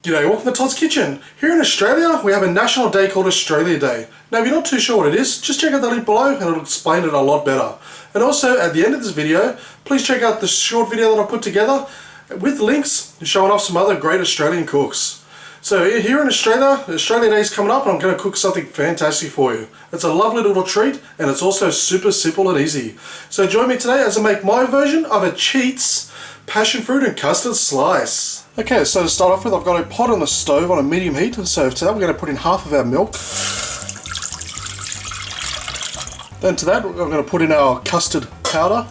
G'day, welcome to Todd's Kitchen. Here in Australia, we have a national day called Australia Day. Now, if you're not too sure what it is, just check out the link below and it'll explain it a lot better. And also, at the end of this video, please check out the short video that I put together with links showing off some other great Australian cooks. So here in Australia, Australia Day is coming up and I'm going to cook something fantastic for you. It's a lovely little treat and it's also super simple and easy. So join me today as I make my version of a Cheats passion fruit and custard slice. Okay, so to start off with, I've got a pot on the stove on a medium heat. So to that, we're going to put in half of our milk. Then to that, we're going to put in our custard powder.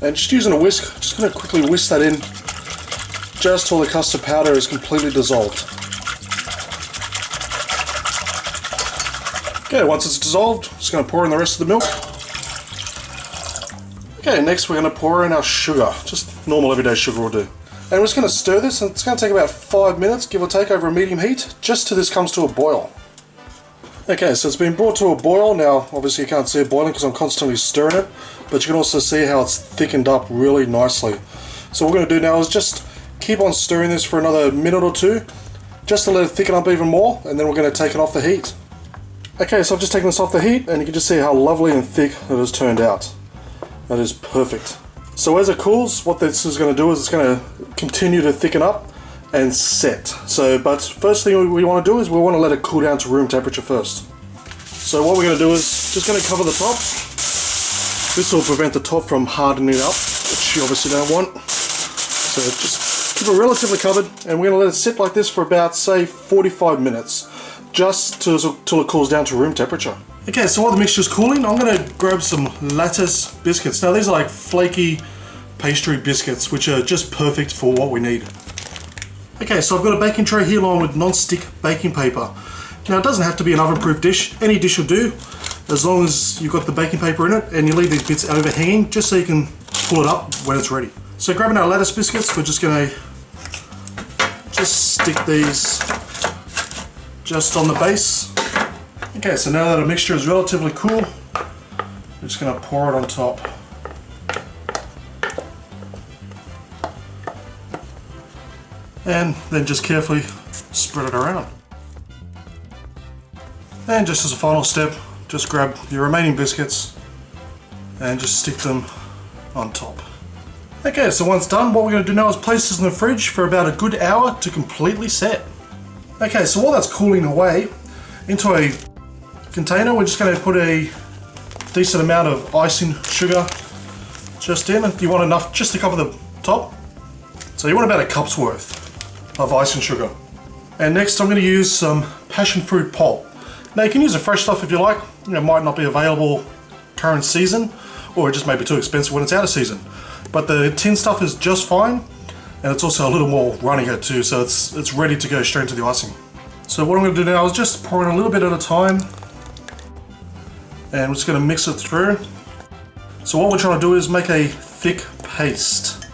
And just using a whisk, just going to quickly whisk that in just till the custard powder is completely dissolved. Okay, once it's dissolved, just going to pour in the rest of the milk. Okay, next we're going to pour in our sugar. Just normal everyday sugar will do. And we're just going to stir this, and it's going to take about 5 minutes, give or take, over a medium heat, just till this comes to a boil. Okay, so it's been brought to a boil. Now, obviously you can't see it boiling because I'm constantly stirring it, but you can also see how it's thickened up really nicely. So what we're going to do now is just keep on stirring this for another minute or two, just to let it thicken up even more, and then we're going to take it off the heat. Okay, so I've just taken this off the heat, and you can just see how lovely and thick it has turned out. That is perfect. So as it cools, what this is going to do is it's going to continue to thicken up and set. But first thing we want to do is we want to let it cool down to room temperature first. So what we're going to do is just going to cover the top. This will prevent the top from hardening up, which you obviously don't want. So just keep it relatively covered, and we're going to let it sit like this for about, say, 45 minutes, just till it cools down to room temperature. Okay, so while the mixture's cooling, I'm going to grab some Lattice biscuits. Now these are like flaky pastry biscuits, which are just perfect for what we need. Okay, so I've got a baking tray here lined with non-stick baking paper. Now it doesn't have to be an oven-proof dish. Any dish will do, as long as you've got the baking paper in it and you leave these bits overhanging just so you can pull it up when it's ready. So grabbing our Lattice biscuits, we're just going to just stick these just on the base. Okay, so now that our mixture is relatively cool, we're just going to pour it on top. And then just carefully spread it around. And just as a final step, just grab your remaining biscuits and just stick them on top. Okay, so once done, what we're going to do now is place this in the fridge for about a good hour to completely set. Okay, so while that's cooling away, into a container, we're just going to put a decent amount of icing sugar just in. You want enough just to cover the top. So you want about a cup's worth of icing sugar. And next I'm going to use some passion fruit pulp. Now you can use the fresh stuff if you like. It might not be available current season, or it just may be too expensive when it's out of season. But the tin stuff is just fine, and it's also a little more runnier too, so it's ready to go straight into the icing. So what I'm going to do now is just pour in a little bit at a time, and we're just going to mix it through. So what we're trying to do is make a thick paste.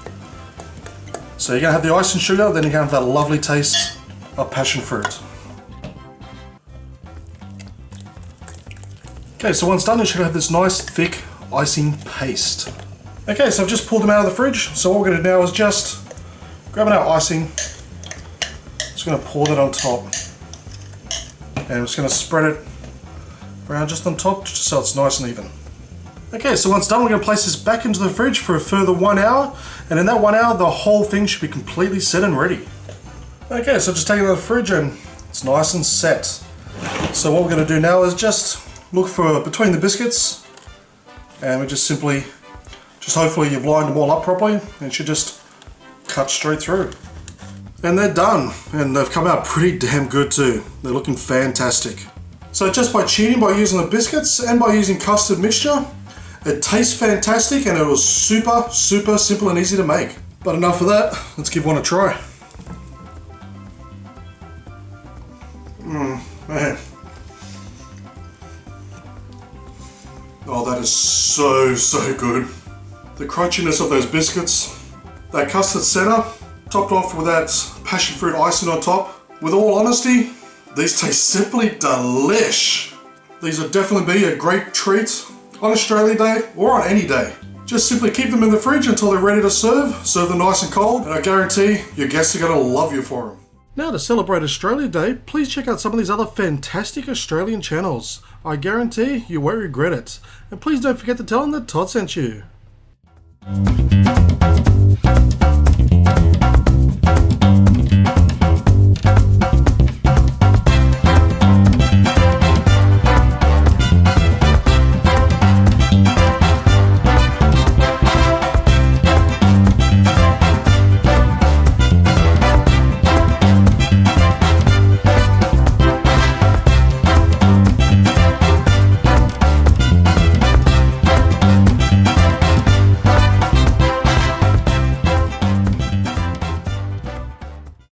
So you're going to have the icing sugar, then you're going to have that lovely taste of passion fruit. Okay, so once done, you should have this nice thick icing paste. Okay, so I've just pulled them out of the fridge. So what we're going to do now is just grabbing our icing, just going to pour that on top, and I'm just going to spread it around just on top, just so it's nice and even. Okay, so once done, we're going to place this back into the fridge for a further 1 hour, and in that 1 hour, the whole thing should be completely set and ready. Okay, so just take it out of the fridge and it's nice and set. So what we're going to do now is just look for between the biscuits, and we just simply, hopefully you've lined them all up properly, and it should just cut straight through. And they're done, and they've come out pretty damn good too. They're looking fantastic. So just by cheating, by using the biscuits and by using custard mixture, it tastes fantastic and it was super simple and easy to make. But enough of that, let's give one a try. Man. Oh, that is so good. The crunchiness of those biscuits, that custard center, topped off with that passion fruit icing on top. With all honesty, these taste simply delish. These would definitely be a great treat on Australia Day or on any day. Just simply keep them in the fridge until they're ready to serve. Serve them nice and cold, and I guarantee your guests are going to love you for them. Now to celebrate Australia Day, please check out some of these other fantastic Australian channels. I guarantee you won't regret it. And please don't forget to tell them that Todd sent you.